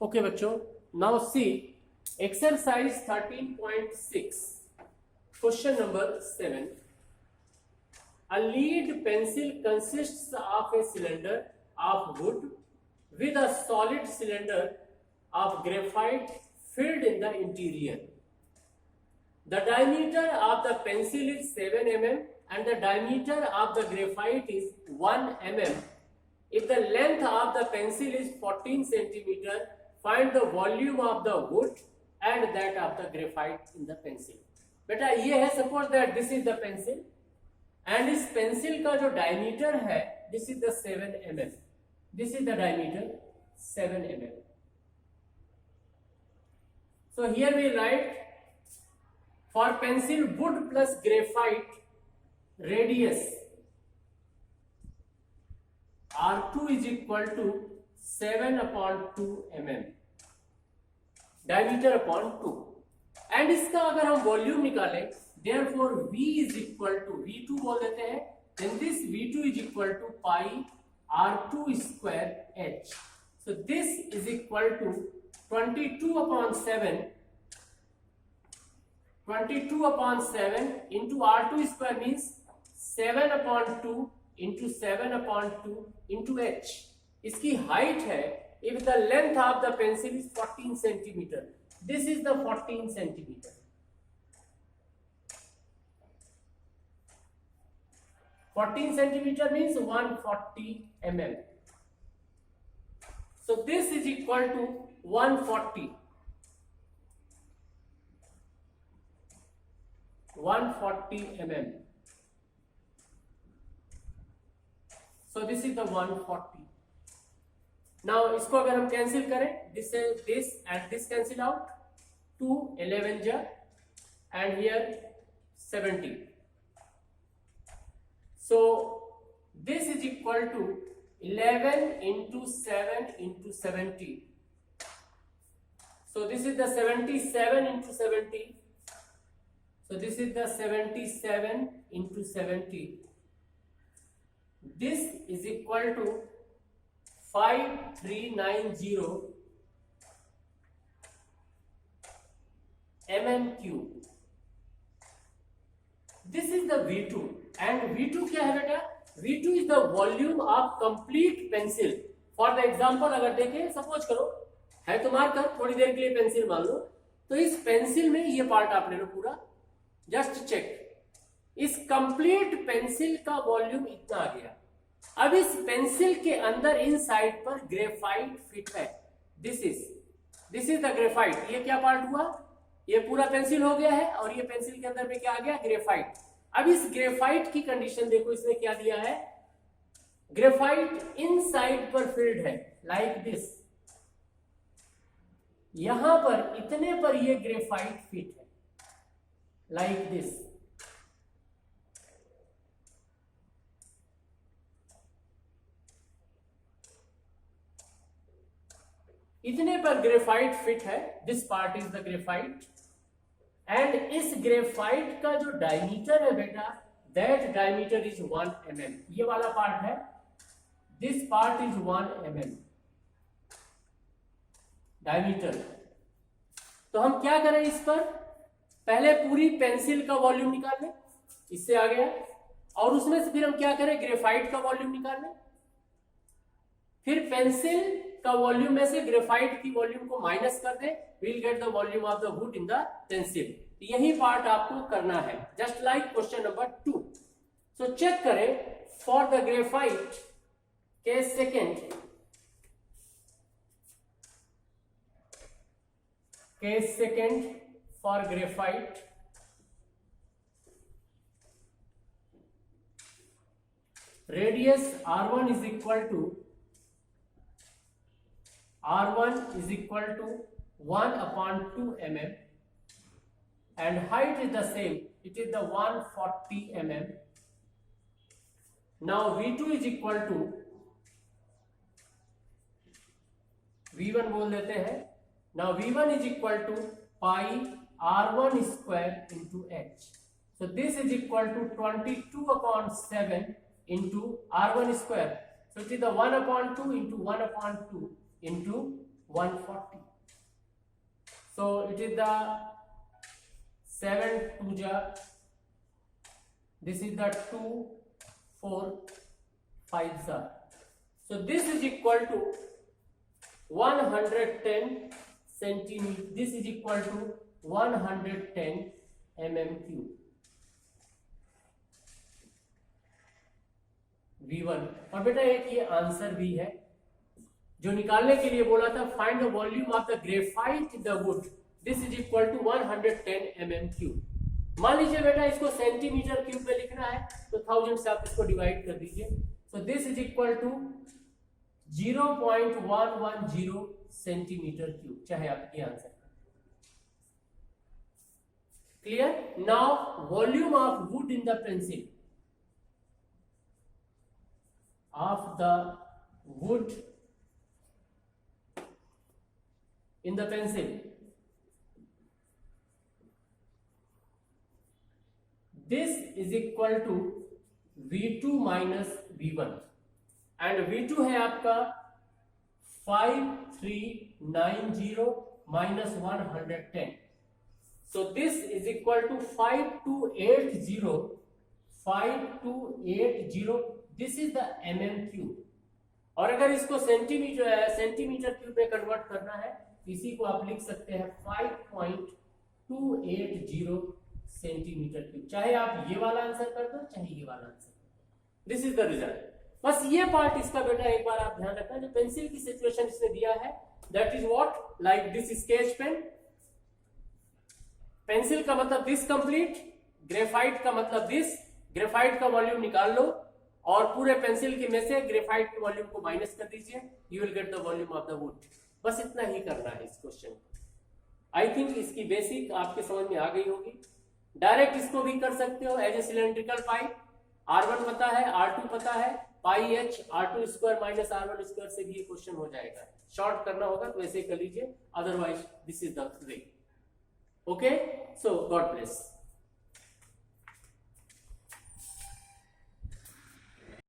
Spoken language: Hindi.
ओके बच्चों, now see exercise 13.6 question number 7. A lead pencil consists of a cylinder of wood with a solid cylinder of graphite filled in the interior. The diameter of the pencil is 7 mm and the diameter of the graphite is 1 mm. If the length of the pencil is 14 centimeter, find the volume of the wood and that of the graphite in the pencil. बेटा ये है, suppose that this is the pencil and इस pencil का जो diameter है, this is the 7 mm. This is the diameter 7 mm. So here we write for pencil wood plus graphite radius R2 is equal to 7/2 mm, diameter upon 2. And इसका अगर हम वॉल्यूम निकालें, therefore V is equal to V2 बोल देते हैं, then this V2 is equal to pi R2 square H. So this is equal to 22/7. 22/7 into R2 square means 7/2 into 7/2 into H. इसकी हाइट है, if the length of the pencil is 14 centimeter, this is the 14 centimeter. 14 centimeter means 140 mm. So this is equal to 140 mm. So this is the 140. Now इसको अगर हम कैंसिल करें, this and this cancel out, 2 11 ja and here 70. So this is equal to 11 into 7 into 70. So this is the 77 into 70. So this is the 77 into 70. This is equal to 5390 mm cube. This is the V2 and V2 क्या है बेटा? V2 is the volume of complete pencil. For the example अगर देखें, सपोज करो है तो मार्कर, थोड़ी देर के लिए पेंसिल मान लो, तो इस पेंसिल में ये पार्ट आप ले लो पूरा, जस्ट चेक, इस कंप्लीट पेंसिल का वॉल्यूम इतना आ गया. अब इस पेंसिल के अंदर इन साइड पर ग्रेफाइट फिट है. This is the graphite. ये क्या पार्ट हुआ? ये पूरा पेंसिल हो गया है और ये पेंसिल के अंदर में क्या आ गया? ग्रेफाइट. अब इस ग्रेफाइट की कंडीशन देखो, इसने क्या दिया है? ग्रेफाइट इन साइड पर फिल्ड है लाइक दिस. यहां पर इतने पर ये ग्रेफाइट फिट है लाइक दिस. इतने पर ग्रेफाइट फिट है. This part is the graphite and इस ग्रेफाइट का जो डायमीटर है बेटा, दैट डायमीटर इज 1 mm. ये वाला पार्ट है, this part is 1 mm diameter. तो हम क्या करें इस पर? पहले पूरी पेंसिल का वॉल्यूम निकाल लें, इससे आ गया, और उसमें से फिर हम क्या करें? ग्रेफाइट का वॉल्यूम निकाल लें. फिर पेंसिल का वॉल्यूम में से ग्रेफाइट की वॉल्यूम को माइनस कर दें, we'll get the volume of the wood in the pencil. यही पार्ट आपको करना है, just like question number 2. So check करें for the graphite case second for graphite. Radius R1 is equal to 1/2 mm and height is the same, it is the 140 mm. Now V2 is equal to V1 बोल देते हैं. Now V1 is equal to pi R1 square into H. So this is equal to 22/7 into R1 square. So it is the 1/2 into 1/2 into 140. So it is the 7 2 ja, this is the 2 4 5 ja. So this is equal to 110 centimeter. This is equal to 110 mm cube. V1 और बेटा एक ये आंसर भी है जो निकालने के लिए बोला था, find the volume of the graphite the wood, this is equal to 110 mm cube. मान लीजिए बेटा इसको सेंटीमीटर क्यूब में लिखना है तो 1000 से आप इसको डिवाइड कर दीजिए, so this is equal to 0.110 centimetre cube, चाहे आप ये answer. Clear? Now volume of wood in the pencil, of the wood in the pencil, this is equal to V2 minus V1 and V2 है आपका 5390 minus 110, so this is equal to 5280 this is the mm cube. और अगर इसको सेंटीमीटर क्यूब में कन्वर्ट करना है, इसी को आप लिख सकते हैं 5.280 सेंटीमीटर क्यूब। चाहे आप ये वाला आंसर कर दो, चाहे ये वाला आंसर कर दो, दिस इज द रिजल्ट। बस ये पार्ट इसका बेटा एक बार आप ध्यान रखना, जो पेंसिल की सिचुएशन इसने दिया है, that is what, like this sketch pen, pencil का मतलब दिस कंप्लीट, ग्रेफाइट का मतलब दिस, ग्रेफाइट का वॉल्यूम निकाल लो और पूरे पेंसिल के में से ग्रेफाइट के वॉल्यूम को माइनस कर दीजिए, you will get the volume of the wood. बस इतना ही करना है इस क्वेश्चन को। आई थिंक इसकी बेसिक आपके समझ में आ गई होगी। डायरेक्ट इसको भी कर सकते हो as a cylindrical pipe, R1 पता है, R2 पता है, पाई h R2 square minus R1 square से भी ये क्वेश्चन हो जाएगा। शॉर्ट करना होगा तो ऐसे कर लीजिए, otherwise this is the way. Okay, so God bless.